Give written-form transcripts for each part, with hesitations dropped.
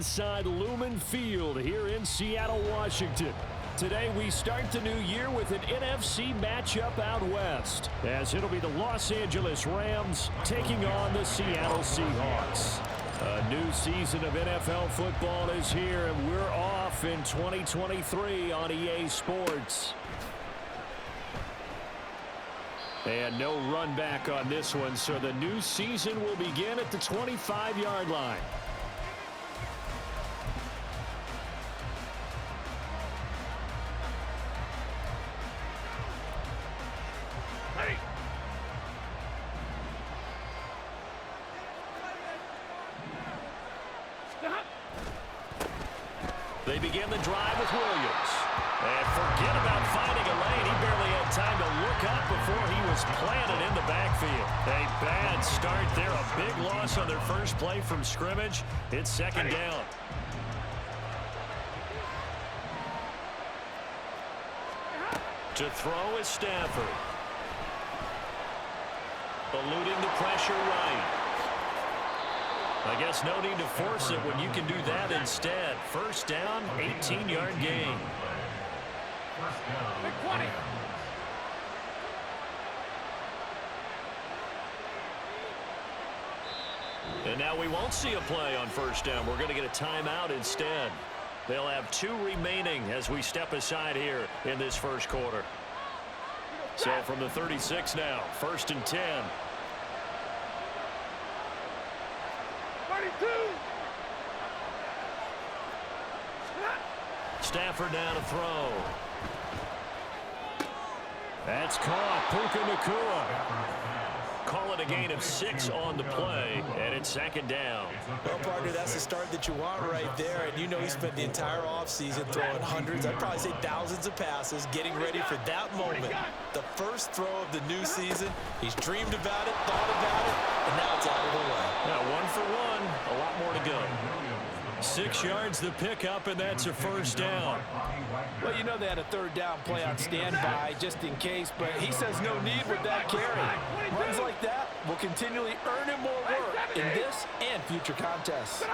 inside Lumen Field here in Seattle, Washington. Today we start the new year with an NFC matchup out west, as it'll be the Los Angeles Rams taking on the Seattle Seahawks. A new season of NFL football is here, and we're off in 2023 on EA Sports. And no run back on this one, so the new season will begin at the 25-yard line. They begin the drive with Williams. And forget about finding a lane. He barely had time to look up before he was planted in the backfield. A bad start there. A big loss on their first play from scrimmage. It's second down. To throw is Stafford. Eluding the pressure right. I guess no need to force it when you can do that instead. First down, 18-yard gain. And now we won't see a play on first down. We're going to get a timeout instead. They'll have 2 remaining as we step aside here in this first quarter. So from the 36 now, 1st and 10. Stafford now to throw. That's caught. Puka Nacua. Call it a gain of 6 on the play, and it's second down. Well, partner, that's the start that you want right there. And you know he spent the entire offseason throwing hundreds, I'd probably say thousands of passes, getting ready for that moment. The first throw of the new season. He's dreamed about it, thought about it, and now it's out of the way. Now 1 for 1, a lot more to go. 6 yards the pickup, and that's a first down. Well, you know they had a third down play on standby just in case, but he says no need with that carry. Runs like that will continually earn him more work in this and future contests.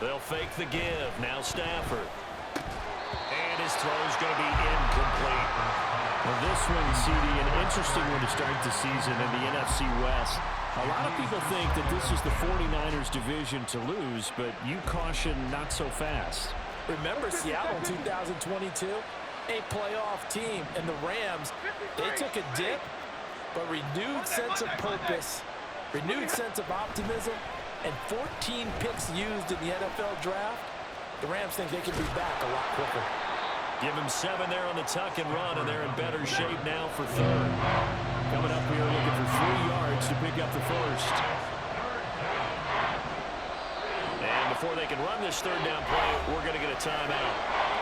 They'll fake the give. Now Stafford. And his throw's going to be incomplete. Well, this one, CD, an interesting one to start the season in the NFC West. A lot of people think that this is the 49ers division to lose, but you caution not so fast. Remember Seattle in 2022? A playoff team, and the Rams, they took a dip, but renewed sense of purpose, renewed sense of optimism, and 14 picks used in the NFL draft. The Rams think they can be back a lot quicker. Give him 7 there on the tuck and run, and they're in better shape now for third. Coming up here looking for 3 yards to pick up the first. And before they can run this third down play, we're going to get a timeout.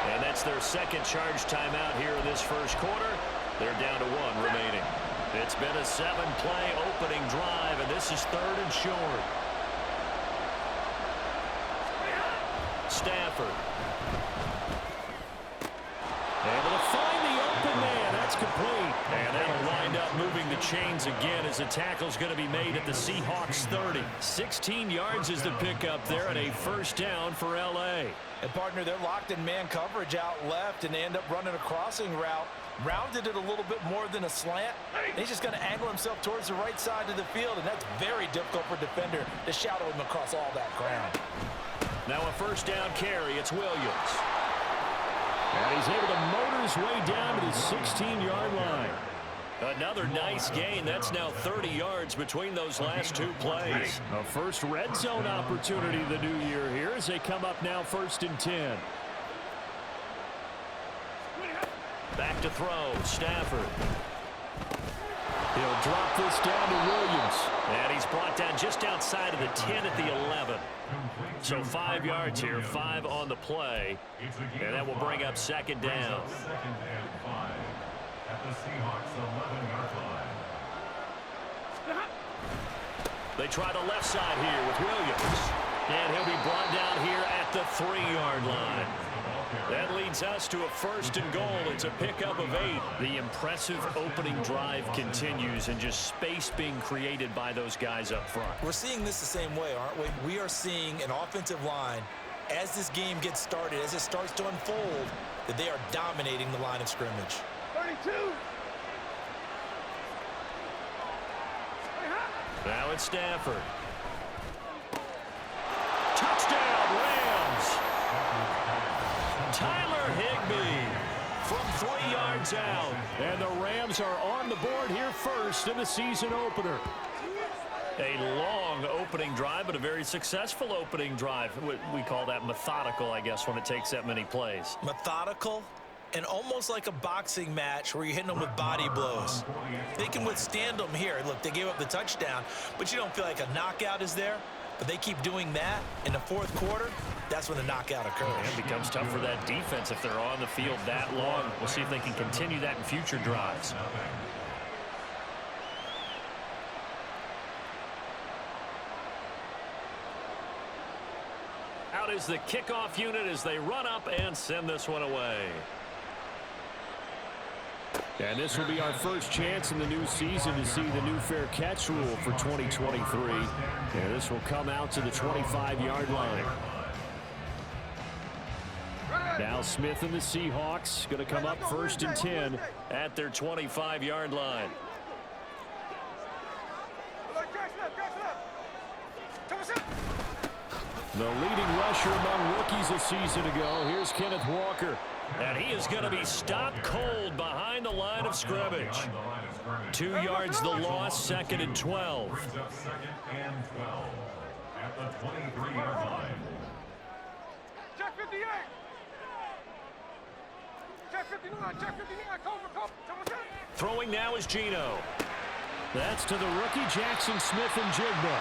And that's their second charge timeout here in this first quarter. They're down to 1 remaining. It's been a 7-play opening drive, and this is 3rd and short. Stafford. Able to find the open man. That's complete. And that'll wind up moving the chains again as the tackle's going to be made at the Seahawks 30. 16 yards is the pickup there, and a first down for L.A. And, partner, they're locked in man coverage out left, and they end up running a crossing route. Rounded it a little bit more than a slant. He's just going to angle himself towards the right side of the field, and that's very difficult for a defender to shadow him across all that ground. Now a first down carry. It's Williams. And he's able to motor his way down to the 16-yard line. Another nice gain. That's now 30 yards between those last 2 plays. A first red zone opportunity the new year here as they come up now 1st and 10. Back to throw. Stafford. He'll drop this down to Williams. And he's brought down just outside of the 10 at the 11. So 5 yards here, 5 on the play. And that will bring up second down. They try the left side here with Williams. And he'll be brought down here at the 3-yard line. That leads us to a 1st and goal. It's a pickup of 8. The impressive opening drive continues, and just space being created by those guys up front. We're seeing this the same way, aren't we? We are seeing an offensive line, as this game gets started, as it starts to unfold, that they are dominating the line of scrimmage. 32. Now it's Stafford. Touchdown, Rams. Tyler Higbee from 3 yards out. And the Rams are on the board here first in the season opener. A long opening drive, but a very successful opening drive. We call that methodical, I guess, when it takes that many plays. Methodical and almost like a boxing match where you're hitting them with body blows. They can withstand them here. Look, they gave up the touchdown, but you don't feel like a knockout is there. But they keep doing that in the 4th quarter. That's when the knockout occurs. And it becomes tough for that defense if they're on the field that long. We'll see if they can continue that in future drives. Out is the kickoff unit as they run up and send this one away. And this will be our first chance in the new season to see the new fair catch rule for 2023. And this will come out to the 25-yard line. Now Smith and the Seahawks going to come up 1st and 10 at their 25-yard line. The leading rusher among rookies a season ago. Here's Kenneth Walker. And he is going to be stopped cold behind the line of scrimmage. 2 yards the loss, 2nd and 12. At the 23-yard line. Check 58. Check 59. Check 59. Cover. Throwing now is Geno. That's to the rookie Jackson Smith-Njigba.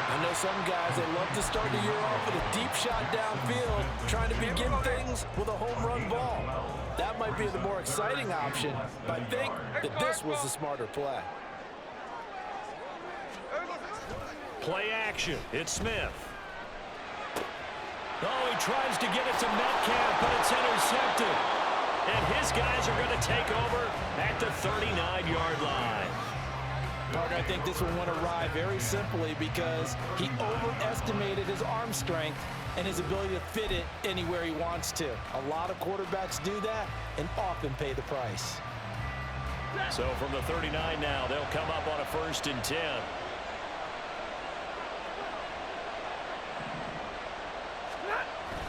I know some guys, they love to start the year off with a deep shot downfield, trying to begin things with a home run ball. That might be the more exciting option, but I think that this was the smarter play. Play action. It's Smith. Oh, he tries to get it to Metcalf, but it's intercepted. And his guys are going to take over at the 39-yard line. Parker, I think this one went awry very simply because he overestimated his arm strength and his ability to fit it anywhere he wants to. A lot of quarterbacks do that and often pay the price. So from the 39 now, they'll come up on a 1st and 10.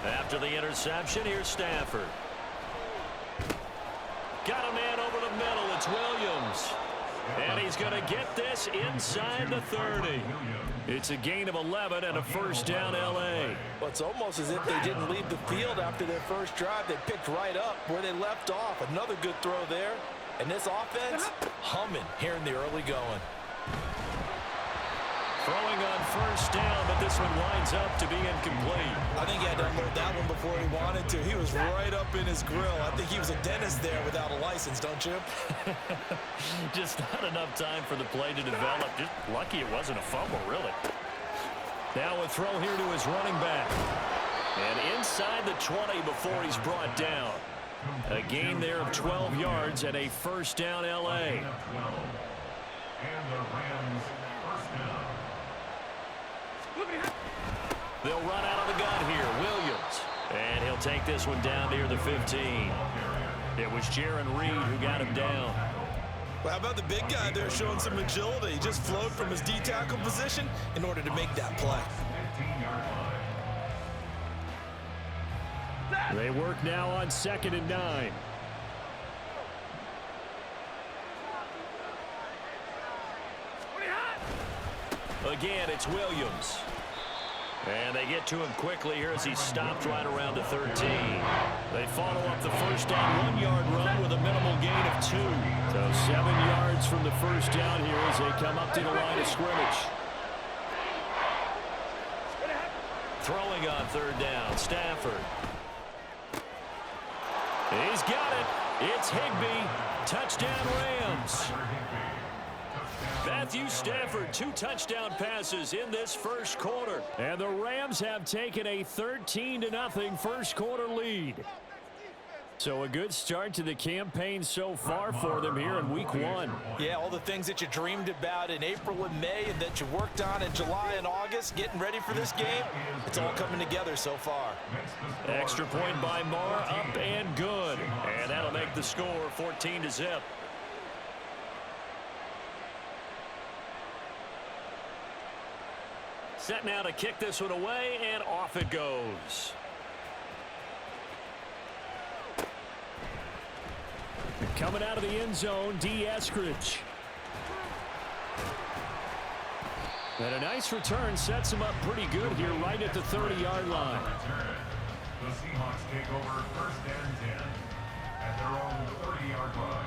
After the interception, here's Stafford. Got a man over the middle. It's Williams. And he's going to get this inside the 30. It's a gain of 11 and a 1st down, L.A. Well, it's almost as if they didn't leave the field after their first drive. They picked right up where they left off. Another good throw there. And this offense, humming here in the early going. Throwing on 1st down, but this one winds up to be incomplete. I think he had to unload that one before he wanted to. He was right up in his grill. I think he was a dentist there without a license, don't you? Just not enough time for the play to develop. Just lucky it wasn't a fumble, really. Now a throw here to his running back. And inside the 20 before he's brought down. A gain there of 12 yards and a 1st down, L.A. And the Rams 1st down. They'll run out of the gun here. Williams. And he'll take this one down near the 15. It was Jarran Reed who got him down. Well, how about the big guy there showing some agility? He just flowed from his D-tackle position in order to make that play. They work now on 2nd and 9. Again, it's Williams. And they get to him quickly here as he's stopped right around the 13. They follow up the 1st down 1-yard run with a minimal gain of 2. So 7 yards from the 1st down here as they come up to the line of scrimmage. Throwing on 3rd down, Stafford. He's got it. It's Higbee. Touchdown, Rams. Matthew Stafford, 2 touchdown passes in this first quarter. And the Rams have taken a 13-0 first quarter lead. So a good start to the campaign so far for them here in week 1. Yeah, all the things that you dreamed about in April and May and that you worked on in July and August, getting ready for this game, it's all coming together so far. Extra point by Marr, up and good. And that'll make the score 14-0. Set now to kick this one away, and off it goes. Coming out of the end zone, D. Eskridge. And a nice return sets him up pretty good here right at the 30-yard line. The Seahawks take over 1st and 10 at their own 30-yard line.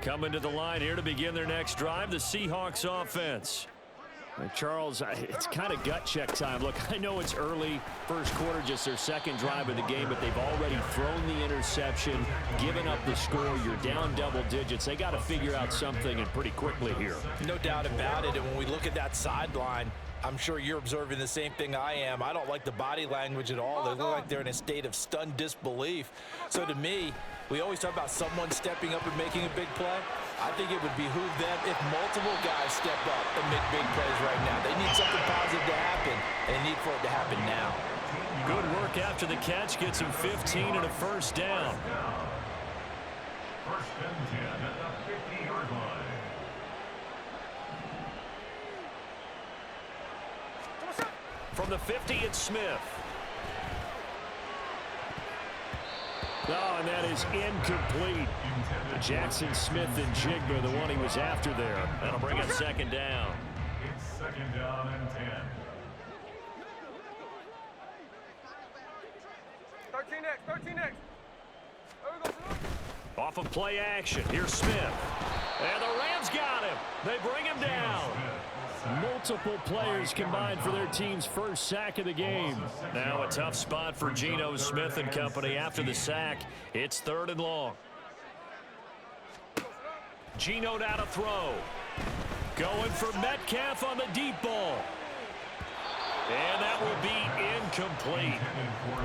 Coming to the line here to begin their next drive, the Seahawks offense. And Charles, it's kind of gut check time. Look, I know it's early, first quarter, just their second drive of the game, but they've already thrown the interception, given up the score. You're down double digits. They got to figure out something, and pretty quickly here. No doubt about it. And when we look at that sideline, I'm sure you're observing the same thing I am. I don't like the body language at all. They look like they're in a state of stunned disbelief. So to me, we always talk about someone stepping up and making a big play. I think it would behoove them if multiple guys step up and make big plays right now. They need something positive to happen, and they need for it to happen now. Good work after the catch. Gets him 15 and a first down. 1st and 10 at the 50-yard line. From the 50, it's Smith. Oh, and that is incomplete. Jackson Smith and Jigba, the one he was after there. That'll bring up 2nd down. It's 2nd down and 10. 13X. Off of play action. Here's Smith. And the Rams got him. They bring him down. Multiple players combined for their team's first sack of the game. Now a tough spot for Geno Smith and company after the sack. It's 3rd and long. Geno now to throw. Going for Metcalf on the deep ball. And that will be incomplete.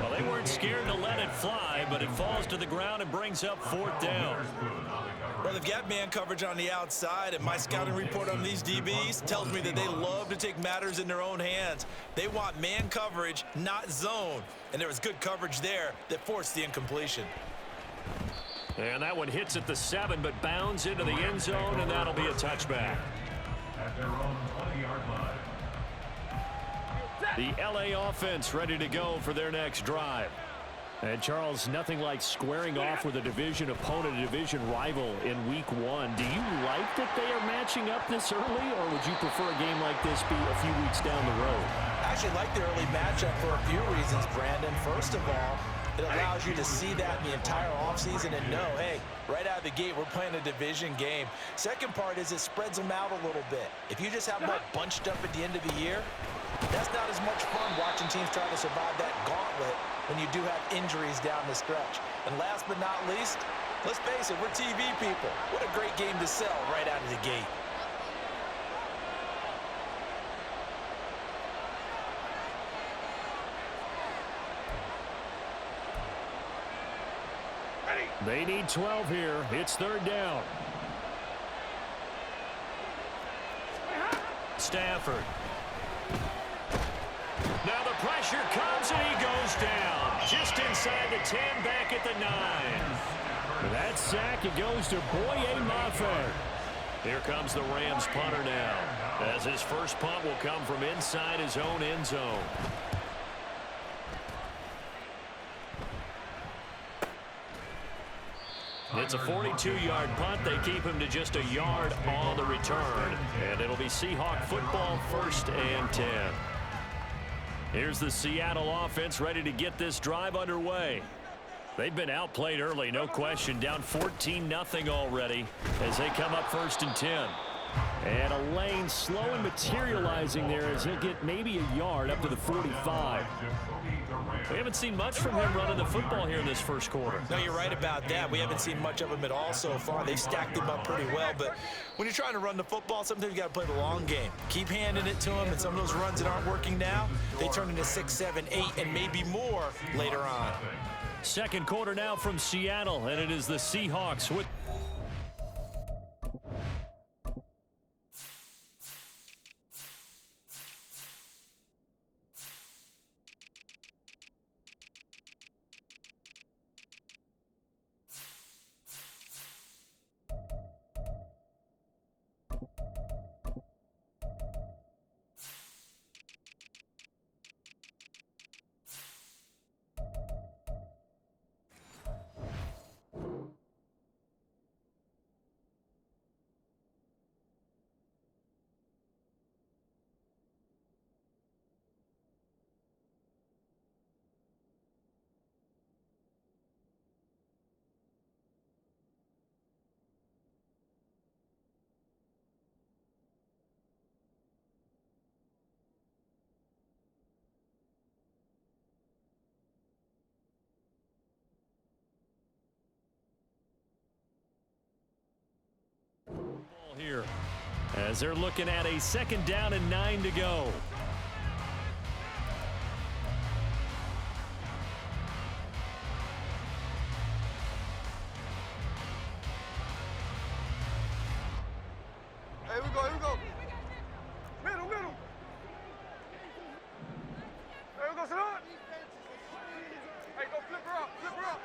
Well, they weren't scared to let it fly, but it falls to the ground and brings up 4th down. Well, they've got man coverage on the outside, and my scouting report on these DBs tells me that they love to take matters in their own hands. They want man coverage, not zone. And there was good coverage there that forced the incompletion. And that one hits at the 7, but bounds into the end zone, and that'll be a touchback. At their own 20-yard line. The LA offense ready to go for their next drive. And Charles, nothing like squaring off with a division opponent, a division rival in week 1. Do you like that they are matching up this early, or would you prefer a game like this be a few weeks down the road? I actually like the early matchup for a few reasons, Brandon. First of all, it allows you to see that in the entire offseason and know, hey, right out of the gate, we're playing a division game. Second part is it spreads them out a little bit. If you just have them all bunched up at the end of the year, that's not as much fun watching teams try to survive that gauntlet when you do have injuries down the stretch. And last but not least, let's face it, we're TV people. What a great game to sell right out of the gate. They need 12 here. It's 3rd down. Stafford. Now the pressure comes and he goes down. Just inside the 10, back at the 9. That sack, it goes to Boye Mafe. Here comes the Rams punter now, as his first punt will come from inside his own end zone. It's a 42-yard punt. They keep him to just a yard on the return. And it'll be Seahawk football, 1st and 10. Here's the Seattle offense ready to get this drive underway. They've been outplayed early, no question. Down 14-0 already as they come up 1st and 10. And a lane slowly materializing there as he'll get maybe a yard up to the 45. We haven't seen much from him running the football here in this first quarter. No, you're right about that. We haven't seen much of him at all so far. They've stacked him up pretty well, but when you're trying to run the football, sometimes you got to play the long game. Keep handing it to him, and some of those runs that aren't working now, they turn into 6, 7, 8, and maybe more later on. Second quarter now from Seattle, and it is the Seahawks with... here as they're looking at a second down and 9 to go. Here we go, here we go. Middle, middle. There we go, son. Hey, go flip her up, flip her up.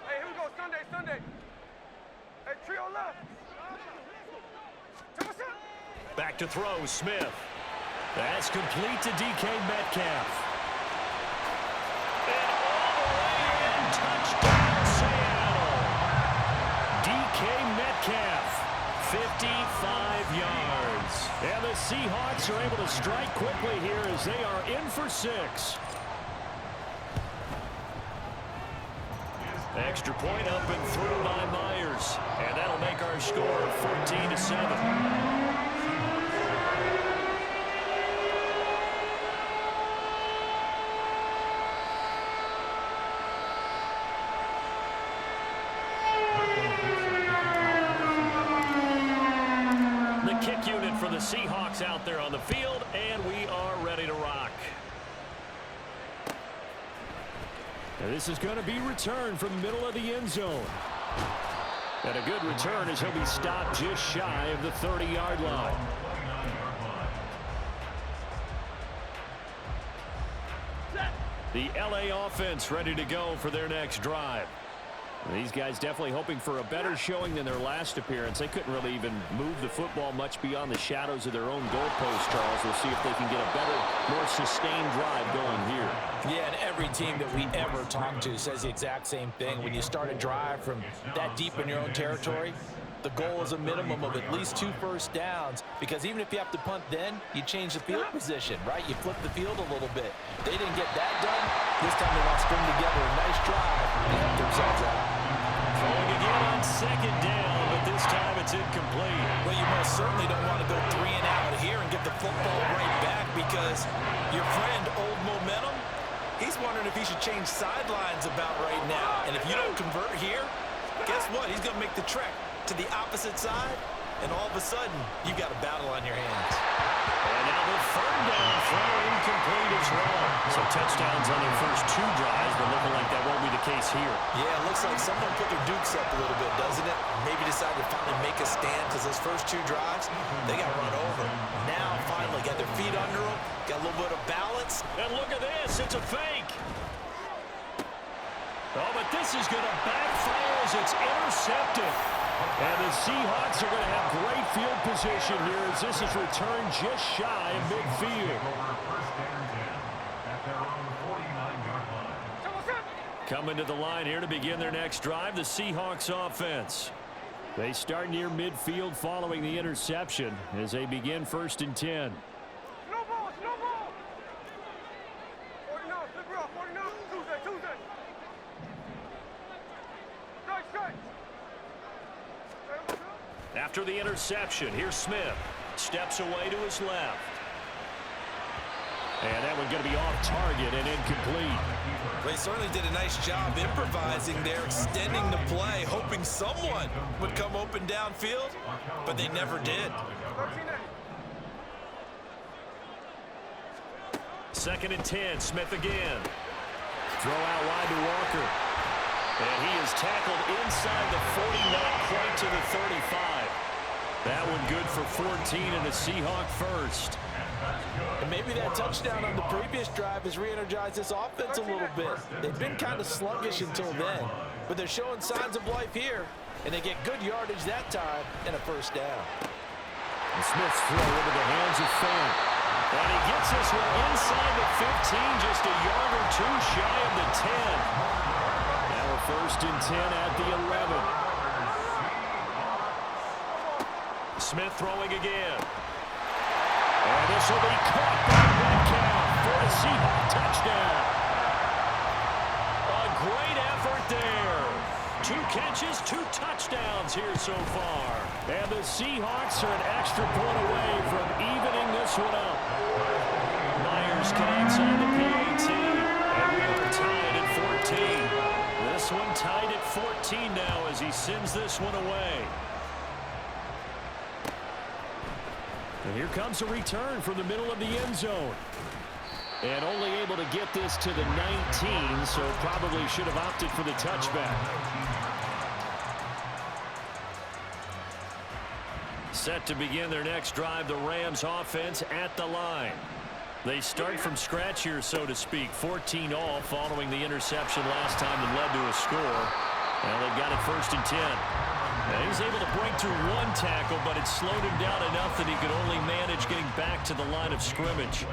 Hey, here we go, Sunday, Sunday. Hey, trio left. What's up? Back to throw, Smith. That's complete to DK Metcalf. And all the way in, touchdown Seattle. DK Metcalf, 55 yards. And the Seahawks are able to strike quickly here as they are in for 6. Extra point up and through by Myers. And that'll make our score 14-7. The kick unit for the Seahawks out there on the field, and we are ready to rock. And this is going to be returned from the middle of the end zone. And a good return as he'll be stopped just shy of the 30-yard line. The LA offense ready to go for their next drive. These guys definitely hoping for a better showing than their last appearance. They couldn't really even move the football much beyond the shadows of their own goalpost, Charles. We'll see if they can get a better, more sustained drive going here. Yeah, and every team that we ever talk to says the exact same thing. When you start a drive from that deep in your own territory, the goal is a minimum of at least 2 first downs, because even if you have to punt then, you change the field position, right? You flip the field a little bit. They didn't get that done. This time they want to string together a nice drive and help themselves out. Throwing again on second down, but this time it's incomplete. Well, you most certainly don't want to go 3 and out here and get the football right back, because your friend, Old Momentum, he's wondering if he should change sidelines about right now. And if you don't convert here, guess what? He's going to make the trek to the opposite side, and all of a sudden, you've got a battle on your hands. And now the third down throw incomplete as well. So touchdowns on their first 2 drives, but looking like that won't be the case here. Yeah, it looks like someone put their dukes up a little bit, doesn't it? Maybe decided to finally make a stand, because those first 2 drives, they got run over. Now, finally, got their feet under them, got a little bit of balance. And look at this, it's a fake. Oh, but this is going to backfire as it's intercepted. And the Seahawks are going to have great field position here as this is returned just shy of midfield. Coming to the line here to begin their next drive, the Seahawks offense. They start near midfield following the interception as they begin 1st and 10. No ball, no ball. 49, flip her up, 49, Tuesday. Strike. After the interception, here's Smith. Steps away to his left. And that one going to be off target and incomplete. Well, he certainly did a nice job improvising there, extending the play, hoping someone would come open downfield, but they never did. 2nd and 10, Smith again. Throw out wide to Walker. And he is tackled inside the 40, not quite to the 35. That one good for 14 and a Seahawk first. And maybe that touchdown on the previous drive has re-energized this offense a little bit. They've been kind of sluggish until then, but they're showing signs of life here, and they get good yardage that time and a first down. And Smith's throw into the hands of Fant. And he gets this one inside the 15, just a yard or two shy of the 10. Now a 1st and 10 at the 11. Smith throwing again. And this will be caught by Metcalf for a Seahawk touchdown. A great effort there. 2 catches, 2 touchdowns here so far. And the Seahawks are an extra point away from evening this one up. Myers connects on the PAT. And we are tied at 14. This one tied at 14 now as he sends this one away. And here comes a return from the middle of the end zone. And only able to get this to the 19, so probably should have opted for the touchback. Set to begin their next drive, the Rams offense at the line. They start from scratch here, so to speak. 14 all following the interception last time that led to a score. And they've got it 1st and 10. And he's able to break through 1 tackle, but it slowed him down enough that he could only manage getting back to the line of scrimmage.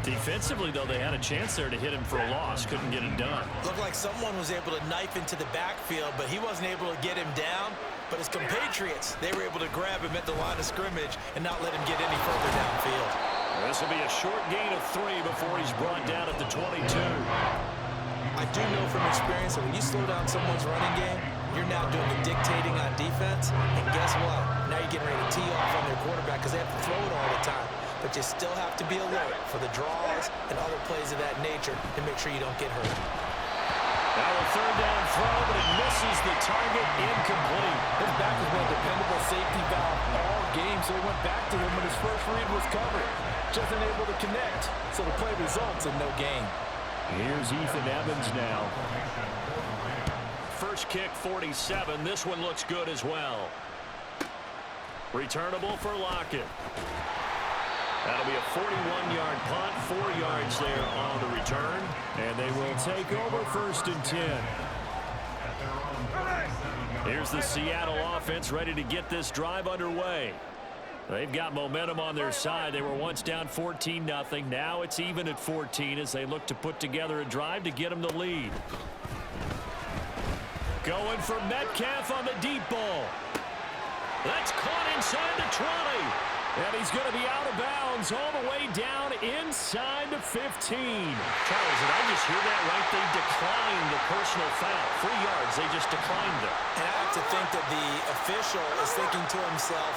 Defensively, though, they had a chance there to hit him for a loss. Couldn't get it done. Looked like someone was able to knife into the backfield, but he wasn't able to get him down. But his compatriots, they were able to grab him at the line of scrimmage and not let him get any further downfield. This will be a short gain of 3 before he's brought down at the 22. I do know from experience that when you slow down someone's running game, you're now doing the dictating on defense. And guess what? Now you're getting ready to tee off on their quarterback because they have to throw it all the time. But you still have to be alert for the draws and other plays of that nature to make sure you don't get hurt. Now a 3rd down throw, but it misses the target, incomplete. His back has been a dependable safety valve all game, so he went back to him when his first read was covered. Just unable to connect, so the play results in no gain. Here's Ethan Evans now. First kick, 47. This one looks good as well. Returnable for Lockett. That'll be a 41-yard punt, 4 yards there on the return. And they will take over 1st and 10. Here's the Seattle offense ready to get this drive underway. They've got momentum on their side. They were once down 14-0. Now it's even at 14 as they look to put together a drive to get them the lead. Going for Metcalf on the deep ball. That's caught inside the 20. And he's going to be out of bounds all the way down inside the 15. Charles, did I just hear that right? They declined the personal foul. 3 yards, they just declined it. And I have to think that the official is thinking to himself,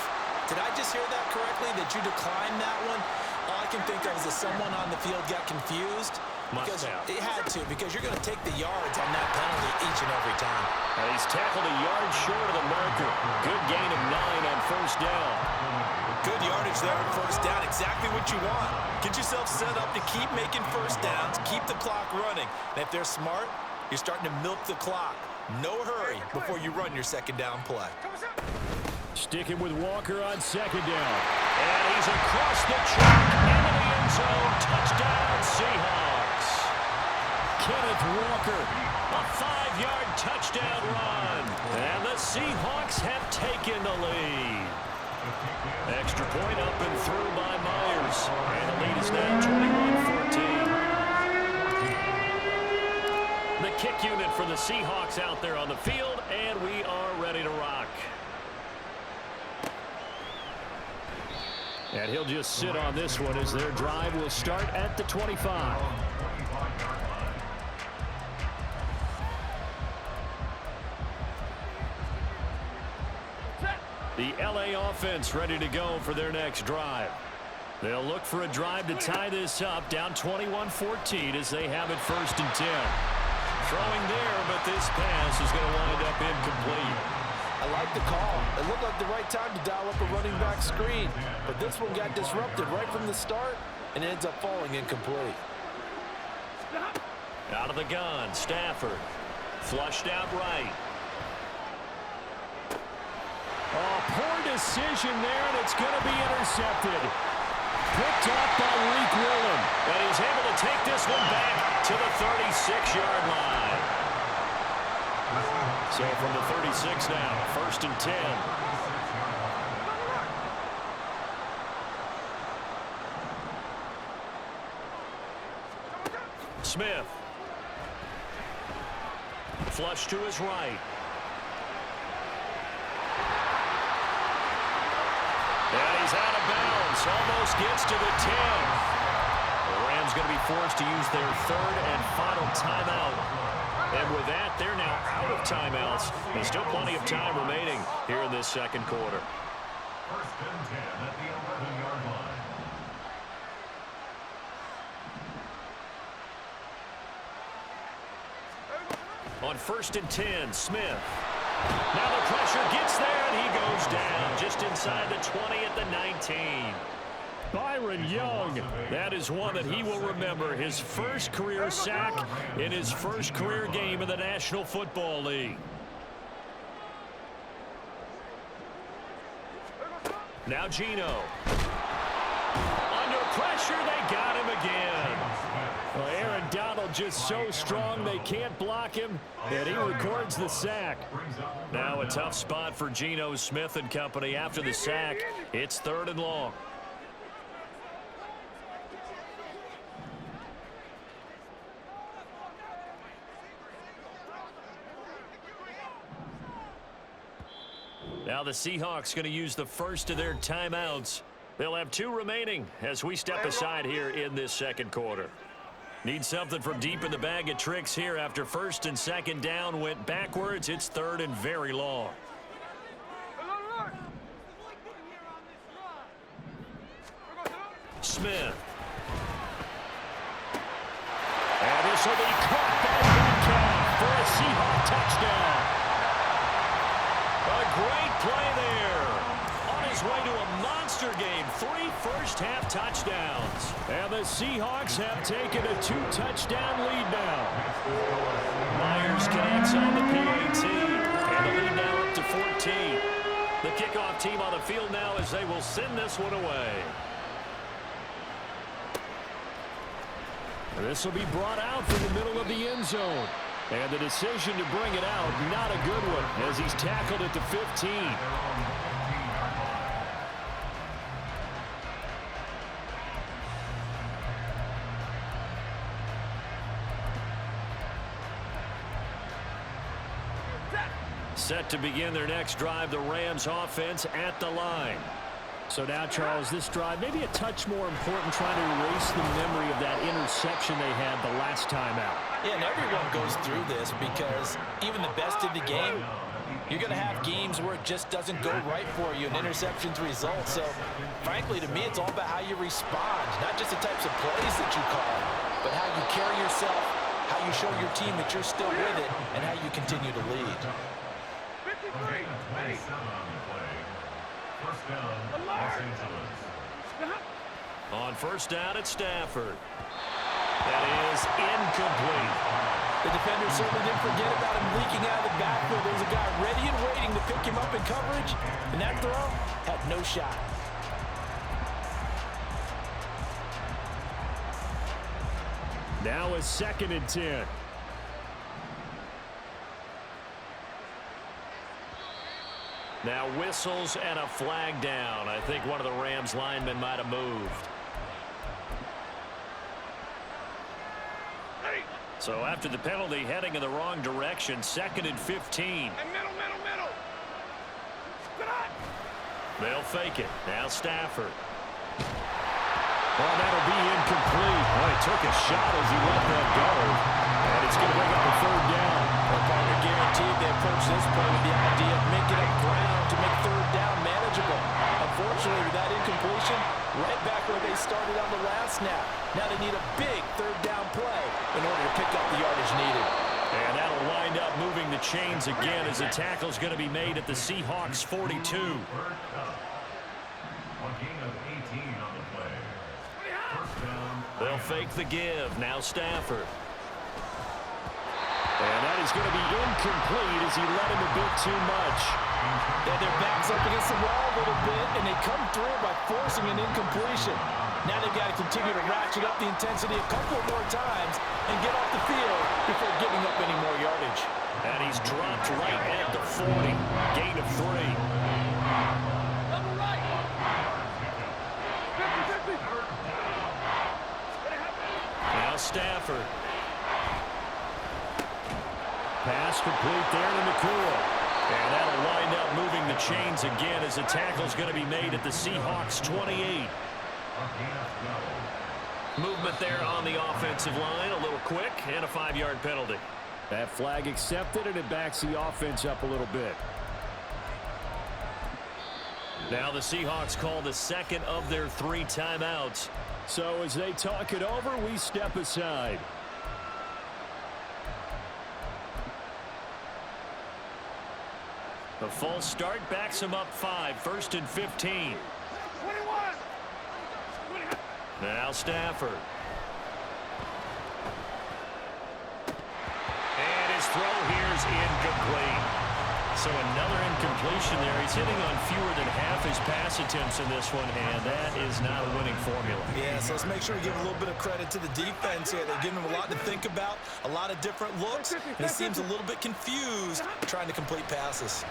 did I just hear that correctly, that you declined that one? All I can think of is that someone on the field got confused. Because it had to, because you're going to take the yards on that penalty each and every time. And he's tackled a yard short of the marker. Good gain of 9 on 1st down. Good yardage there on 1st down. Exactly what you want. Get yourself set up to keep making 1st downs, keep the clock running. And if they're smart, you're starting to milk the clock. No hurry before you run your 2nd down play. Sticking with Walker on 2nd down. And he's across the track into the end zone. Touchdown, Seahawks. Kenneth Walker, a 5-yard touchdown run. And the Seahawks have taken the lead. Extra point up and through by Myers. And the lead is now 21-14. The kick unit for the Seahawks out there on the field, and we are ready to rock. And he'll just sit on this one as their drive will start at the 25. The LA offense ready to go for their next drive. They'll look for a drive to tie this up, down 21-14 as they have it 1st and 10. Throwing there, but this pass is going to wind up incomplete. I like the call. It looked like the right time to dial up a running back screen, but this one got disrupted right from the start and ends up falling incomplete. Out of the gun, Stafford. Flushed out right. Oh, poor decision there, and it's going to be intercepted. Picked off by Leek Willen. And he's able to take this one back to the 36-yard line. So from the 36 now, 1st and 10. Smith. Flush to his right. And he's out of bounds. Almost gets to the 10. The Rams going to be forced to use their 3rd and final timeout. And with that, they're now out of timeouts. There's still plenty of time remaining here in this 2nd quarter. 1st and 10 at the 11-yard line. On 1st and 10, Smith. Now the pressure gets there, and he goes down just inside the 20 at the 19. Byron Young. That is one that he will remember. His 1st career sack in his 1st career game in the National Football League. Now Geno. Under pressure, they got him again. Well, Aaron Donald just so strong they can't block him, and he records the sack. Now a tough spot for Geno Smith and company after the sack. It's 3rd and long. Now the Seahawks going to use the 1st of their timeouts. They'll have 2 remaining as we step aside here in this 2nd quarter. Need something from deep in the bag of tricks here after 1st and 2nd down went backwards. It's 3rd and very long. Smith. And this will be caught by Metcalf for a Seahawk touchdown. A great play there. On his way to a monster game. 3 first-half touchdowns. And the Seahawks have taken a 2-touchdown lead now. Myers connects on the PAT. And the lead now up to 14. The kickoff team on the field now as they will send this one away. This will be brought out from the middle of the end zone. And the decision to bring it out, not a good one, as he's tackled at the 15. Set to begin their next drive, the Rams offense at the line. So now, Charles, this drive maybe a touch more important, trying to erase the memory of that interception they had the last time out. Yeah, and everyone goes through this because even the best in the game, you're going to have games where it just doesn't go right for you and interceptions result. So, frankly, to me, it's all about how you respond, not just the types of plays that you call, but how you carry yourself, how you show your team that you're still with it, and how you continue to lead. 27 on the play. 1st down, Los Angeles. On 1st down at Stafford. That is incomplete. The defender certainly didn't forget about him leaking out of the backfield. There was a guy ready and waiting to pick him up in coverage, and that throw had no shot. Now a 2nd and 10. Now whistles and a flag down. I think one of the Rams linemen might have moved. So after the penalty, heading in the wrong direction, 2nd and 15. Hey, middle. They'll fake it. Now Stafford. Well, that'll be incomplete. Well, he took a shot as he let that go. And it's going to bring up a 3rd down. Well, partner. Guaranteed they approach this play with the idea of making up ground to make third down manageable. Unfortunately, with that incompletion, right back where they started on the last snap. Now they need a big third down play in order to pick up the yardage needed. And that'll wind up moving the chains again as the tackle's going to be made at the Seahawks 42. A gain of 18 on the play. First down. They'll fake the give. Now Stafford. And that is going to be incomplete as he let him a bit too much. Yeah, their backs up against the wall a little bit, and they come through by forcing an incompletion. Now they've got to continue to ratchet up the intensity a couple more times and get off the field before giving up any more yardage. And he's dropped right at the 40. Gain of 3. Double right. 50-50. Now Stafford. Pass complete there to Nakua. And that'll wind up moving the chains again as the tackle's going to be made at the Seahawks 28. Movement there on the offensive line, a little quick, and a 5-yard penalty. That flag accepted, and it backs the offense up a little bit. Now the Seahawks call the second of their 3 timeouts. So as they talk it over, we step aside. The false start backs him up 5, 1st and 15. 21. Now Stafford. And his throw here is incomplete. So another incompletion there. He's hitting on fewer than half his pass attempts in this one, and that is not a winning formula. Yeah, so let's make sure we give a little bit of credit to the defense here. They're giving him a lot to think about, a lot of different looks, and he seems a little bit confused trying to complete passes.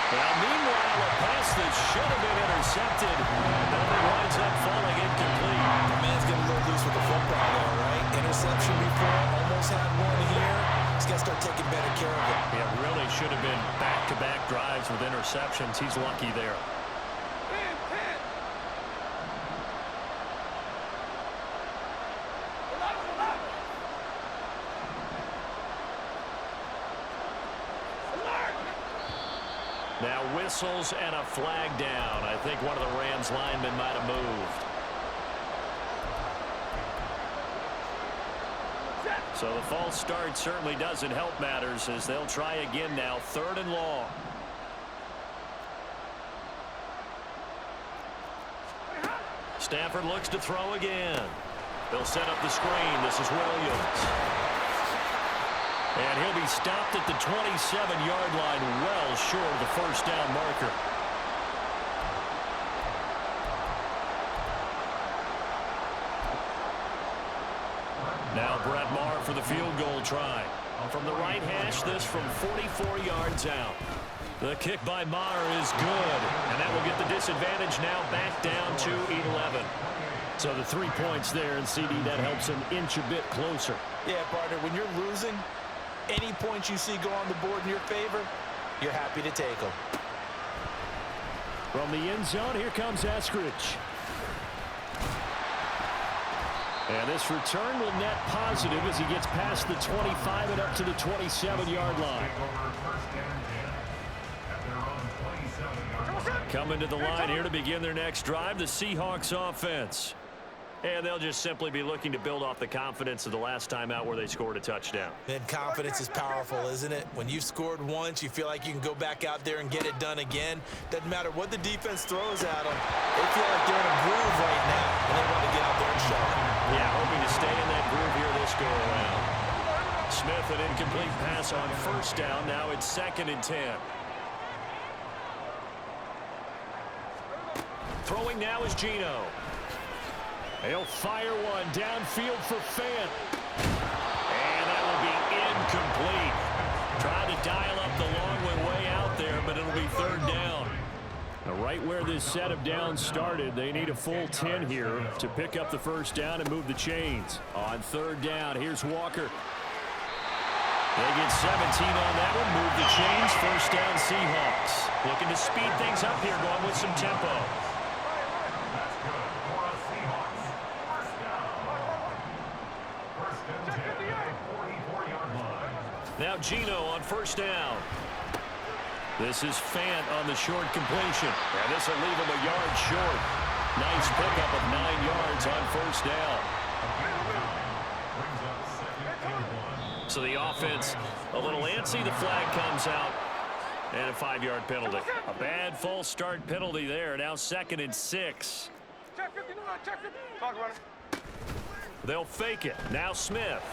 Now, meanwhile, a pass that should have been intercepted, but it winds up falling incomplete. The man's getting a little loose with the football there, right? Interception before, almost had one here. He's got to start taking better care of it. Yeah, really should have been back-to-back drives with interceptions. He's lucky there. 10. Now whistles and a flag down. I think one of the Rams linemen might have moved. So the false start certainly doesn't help matters as they'll try again now, 3rd and long. Stafford looks to throw again. They'll set up the screen. This is Williams. And he'll be stopped at the 27-yard line, well short of the first down marker. Now Brett Maher for the field goal try. From the right hash, this from 44 yards out. The kick by Maher is good, and that will get the disadvantage now back down to 11. So the 3 points there, and CD, that helps him inch a bit closer. Yeah, partner, when you're losing, any points you see go on the board in your favor, you're happy to take them. From the end zone, here comes Eskridge. And this return will net positive as he gets past the 25 and up to the 27-yard line. Coming to the line here to begin their next drive, the Seahawks offense. And they'll just simply be looking to build off the confidence of the last time out where they scored a touchdown. And confidence is powerful, isn't it? When you've scored once, you feel like you can go back out there and get it done again. Doesn't matter what the defense throws at them. They feel like they're in a groove right now, and they want to get out there and show it. Yeah, hoping to stay in that groove here this go-around. Smith, an incomplete pass on first down. Now it's 2nd and 10. Throwing now is Geno. He'll fire one downfield for Fant. And that will be incomplete. Trying to dial up the long way out there, but it'll be 3rd down. Now, right where this set of downs started, they need a full 10 here to pick up the first down and move the chains. On 3rd down, here's Walker. They get 17 on that one. Move the chains. First down Seahawks. Looking to speed things up here, going with some tempo. Now Geno on first down. This is Fant on the short completion. And this will leave him a yard short. Nice pickup of 9 yards on first down. So the offense a little antsy. The flag comes out. And a 5-yard penalty. A bad false start penalty there. Now 2nd and 6. Check 50, check 50. Talk about it. They'll fake it. Now Smith.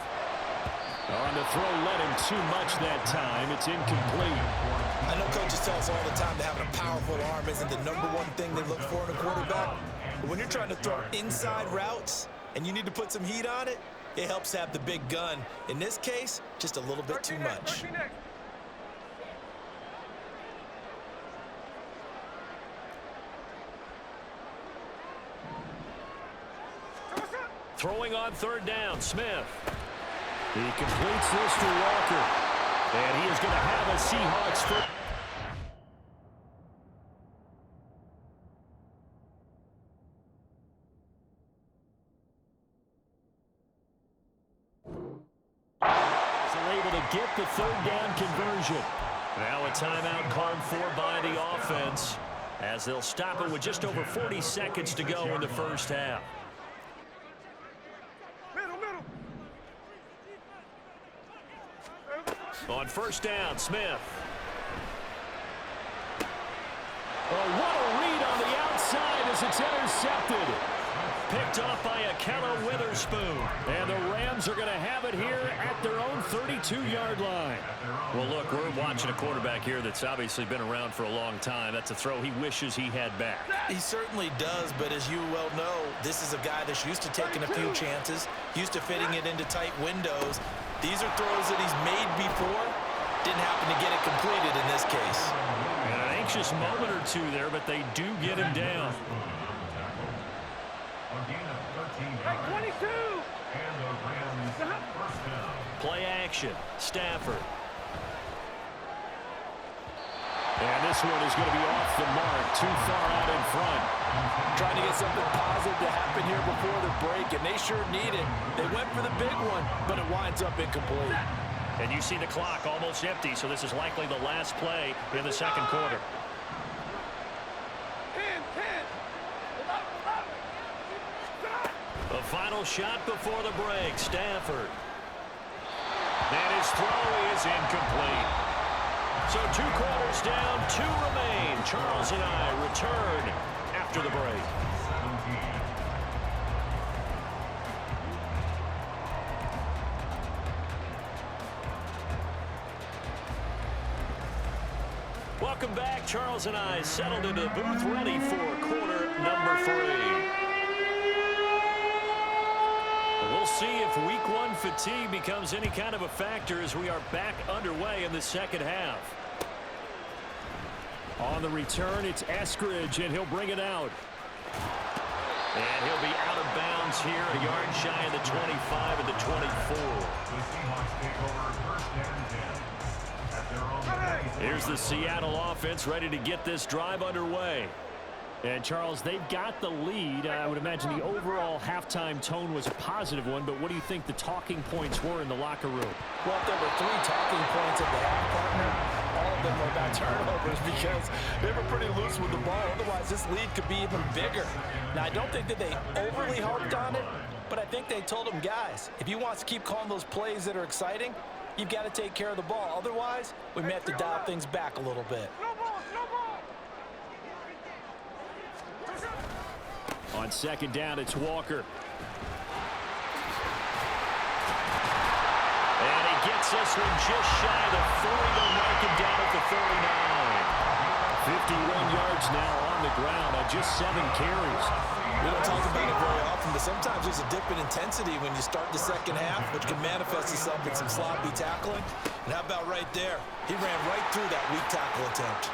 On the throw, led him too much that time. It's incomplete. I know coaches tell us all the time that having a powerful arm isn't the #1 thing they look for in a quarterback. But when you're trying to throw inside routes and you need to put some heat on it, it helps have the big gun. In this case, just a little bit too much. Throwing on 3rd down, Smith. He completes this to Walker. And he is going to have a Seahawks foot. Able to get the 3rd down conversion. Now a timeout called for by the offense as they'll stop it with just over 40 seconds to go in the first half. On first down, Smith. Oh, what a read on the outside as it's intercepted. Picked off by Ahkello Witherspoon. And the Rams are going to have it here at their own 32-yard line. Well, look, we're watching a quarterback here that's obviously been around for a long time. That's a throw he wishes he had back. He certainly does, but as you well know, this is a guy that's used to taking a few chances, used to fitting it into tight windows. These are throws that he's made before. Didn't happen to get it completed in this case. And an anxious moment or two there, but they do get him down. Hey, 22! Play action. Stafford. And this one is going to be off the mark. Too far out in front. Trying to get something positive to happen here before the break, and they sure need it. They went for the big one, but it winds up incomplete. And you see the clock almost empty, so this is likely the last play in the 2nd quarter. 10. The final shot before the break. Stafford. And his throw is incomplete. So 2 quarters down, 2 remain. Charles and I return after the break. Welcome back. Charles and I settled into the booth, ready for quarter number 3. We'll see if week 1 fatigue becomes any kind of a factor as we are back underway in the 2nd half. On the return, it's Eskridge, and he'll bring it out. And he'll be out of bounds here, a yard shy of the 25 and the 24. Here's the Seattle offense ready to get this drive underway. And, Charles, they've got the lead. I would imagine the overall halftime tone was a positive one, but what do you think the talking points were in the locker room? Well, if there were 3 talking points at the half, partner, all of them were about turnovers because they were pretty loose with the ball. Otherwise, this lead could be even bigger. Now, I don't think that they overly harped on it, but I think they told them, guys, if you want to keep calling those plays that are exciting, you've got to take care of the ball. Otherwise, we may have to dial things back a little bit. On 2nd down, it's Walker. And he gets this one just shy of the 40 to mark him down at the 39. 51 yards now on the ground on just 7 carries. We don't talk about it very often, but sometimes there's a dip in intensity when you start the 2nd half, which can manifest itself in some sloppy tackling. And how about right there? He ran right through that weak tackle attempt.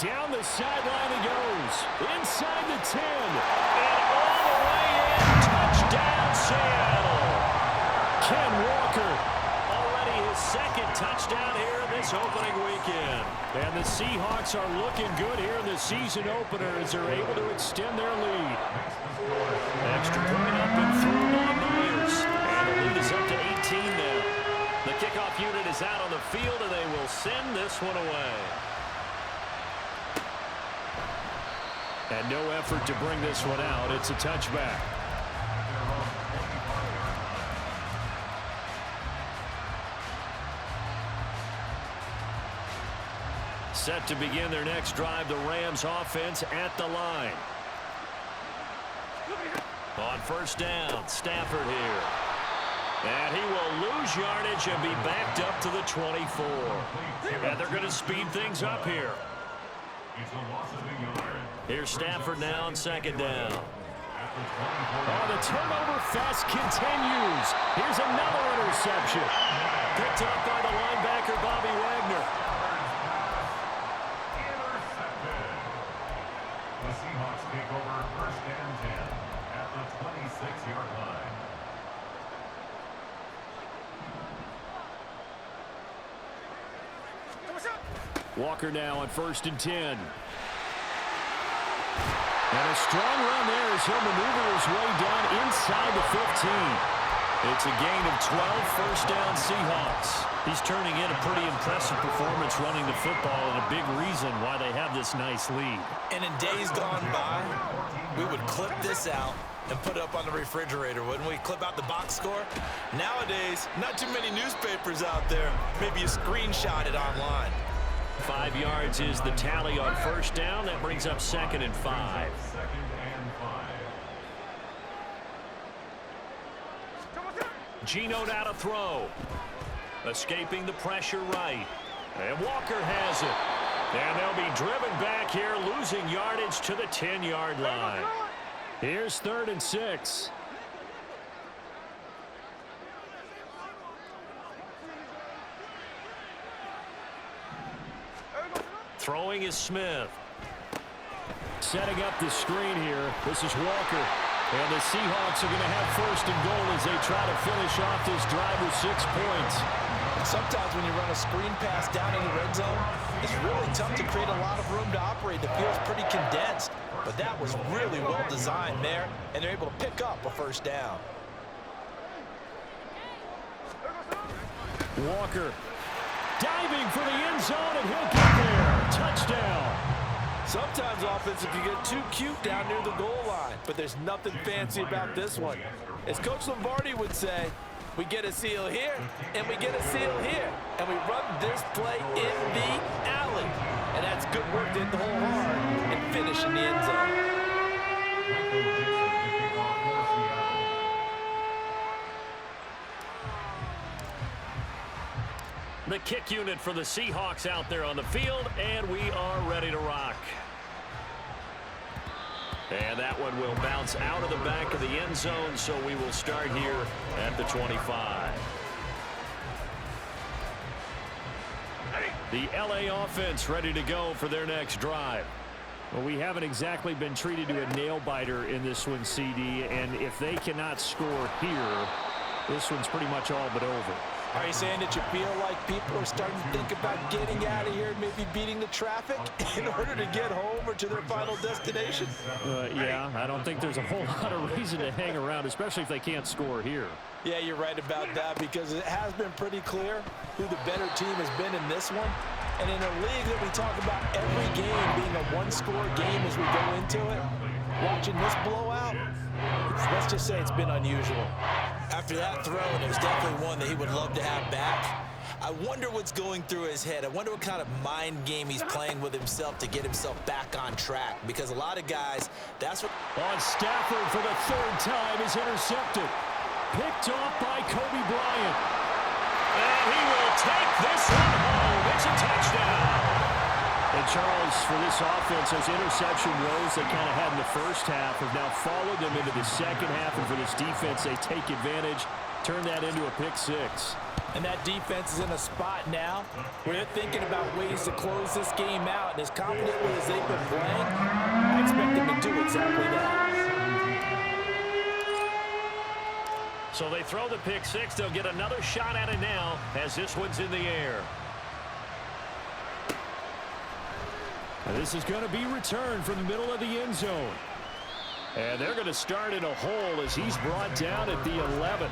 Down the sideline he goes. Inside the 10. And all the way in. Touchdown, Seattle. Ken Walker. Already his 2nd touchdown here in this opening weekend. And the Seahawks are looking good here in the season opener as they're able to extend their lead. Extra point up and through by Myers. And the lead is up to He's out on the field, and they will send this one away. And no effort to bring this one out. It's a touchback. Set to begin their next drive, the Rams offense at the line. On first down, Stafford here. And he will lose yardage and be backed up to the 24. And they're going to speed things up here. Here's Stafford now on second down. Oh, the turnover fest continues. Here's another interception. Picked up by the linebacker, Bobby Wagner. The Seahawks take over first and 10 at the 26-yard line. Walker now on first and 10. And a strong run there as he'll maneuver his way down inside the 15. It's a gain of 12, first down Seahawks. He's turning in a pretty impressive performance running the football, and a big reason why they have this nice lead. And in days gone by, we would clip this out and put it up on the refrigerator, wouldn't we? Clip out the box score. Nowadays, not too many newspapers out there. Maybe you screenshot it online. 5 yards is the tally on first down. That brings up 2nd and 5. Geno now to throw. Escaping the pressure right. And Walker has it. And they'll be driven back here, losing yardage to the 10-yard line. Here's 3rd and 6. Throwing is Smith. Setting up the screen here. This is Walker. And the Seahawks are going to have first and goal as they try to finish off this drive with 6 points. Sometimes when you run a screen pass down in the red zone, it's really tough to create a lot of room to operate. The field's pretty condensed. But that was really well designed there, and they're able to pick up a first down. Walker diving for the end zone, and he'll get there. Touchdown. Sometimes offensive can get too cute down near the goal line, but there's nothing fancy about this one. As Coach Lombardi would say, we get a seal here, and we get a seal here, and we run this play in the alley. And that's good work to hit the hole hard and finish in the end zone. The kick unit for the Seahawks out there on the field, and we are ready to rock. And that one will bounce out of the back of the end zone, so we will start here at the 25. The LA offense ready to go for their next drive. Well, we haven't exactly been treated to a nail-biter in this one, CD, and if they cannot score here, this one's pretty much all but over. Are you saying that you feel like people are starting to think about getting out of here and maybe beating the traffic in order to get home or to their final destination? Yeah, I don't think there's a whole lot of reason to hang around, especially if they can't score here. Yeah, you're right about that, because it has been pretty clear who the better team has been in this one. And in a league that we talk about every game being a one-score game as we go into it, watching this blowout, let's just say it's been unusual. After that throw, and it was definitely one that he would love to have back, I wonder what's going through his head. I wonder what kind of mind game he's playing with himself to get himself back on track, because a lot of guys, that's what... On Stafford for the 3rd time is intercepted. Picked off by Kobe Bryant. And he will take this one home. It's a touchdown. And Charles, for this offense, those interception woes they kind of had in the first half have now followed them into the second half. And for this defense, they take advantage, turn that into a pick 6. And that defense is in a spot now where they're thinking about ways to close this game out. And as confidently as they've been playing, I expect them to do exactly that. So they throw the pick 6. They'll get another shot at it now as this one's in the air. And this is going to be returned from the middle of the end zone. And they're going to start in a hole as he's brought down at the 11.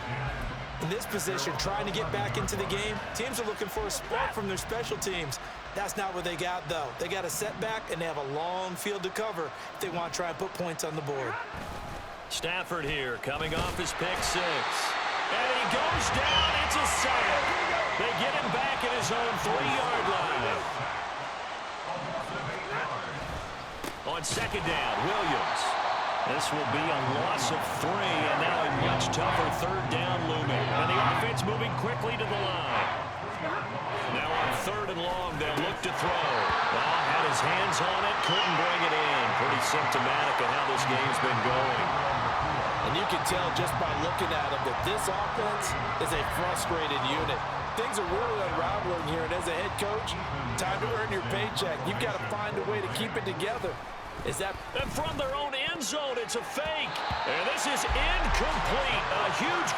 In this position, trying to get back into the game, teams are looking for a spark from their special teams. That's not what they got, though. They got a setback, and they have a long field to cover if they want to try and put points on the board. Stafford here, coming off his pick 6. And he goes down. It's a sack. They get him back at his own 3-yard line. On second down, Williams. This will be a loss of 3, and now a much tougher third down looming. And the offense moving quickly to the line. Now on 3rd and long, they'll look to throw. Well, had his hands on it, couldn't bring it in. Pretty symptomatic of how this game's been going. And you can tell just by looking at him that this offense is a frustrated unit. Things are really unraveling here, and as a head coach, time to earn your paycheck. You've got to find a way to keep it together. And from their own end zone, it's a fake. And this is incomplete. A huge...